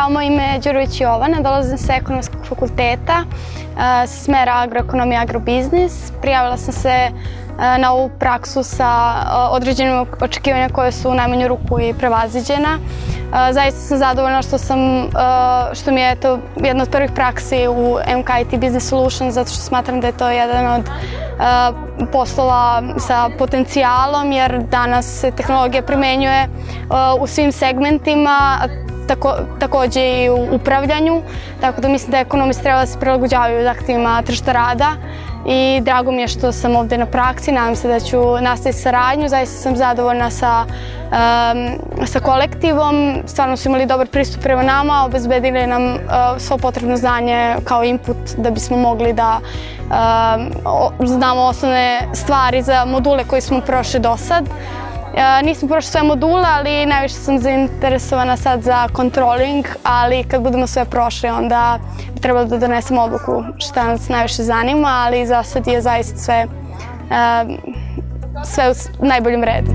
Ćao, moje ime je Đurović Jovana, dolazim sa Ekonomskog fakulteta, sa smera agroekonomija i agrobiznis. Prijavila sam se na ovu praksu sa određenim očekivanjima koje su u najmanju ruku i prevaziđena. Zaista sam zadovoljna što mi je to jedna od prvih praksi u MKIT Business Solutions, zato što smatram da je to jedan od poslova sa potencijalom, jer danas se tehnologija primenjuje u svim segmentima, takođe i u upravljanju, tako da mislim da ekonomisti treba da se prilagođavaju zahtevima tržišta rada i drago mi je što sam ovde na praksi, nadam se da ću nastaviti saradnju, zaista sam zadovoljna sa kolektivom, stvarno su imali dobar pristup prema nama, obezbedili nam svo potrebno znanje kao input da bismo mogli da znamo osnovne stvari za module koje smo prošli do sad. Nismo prošli sve module, ali najviše sam zainteresovana sad za controlling, ali kad budemo sve prošli onda bi trebalo da donesemo odluku šta nas najviše zanima, ali za sad je zaista sve u najboljem redu.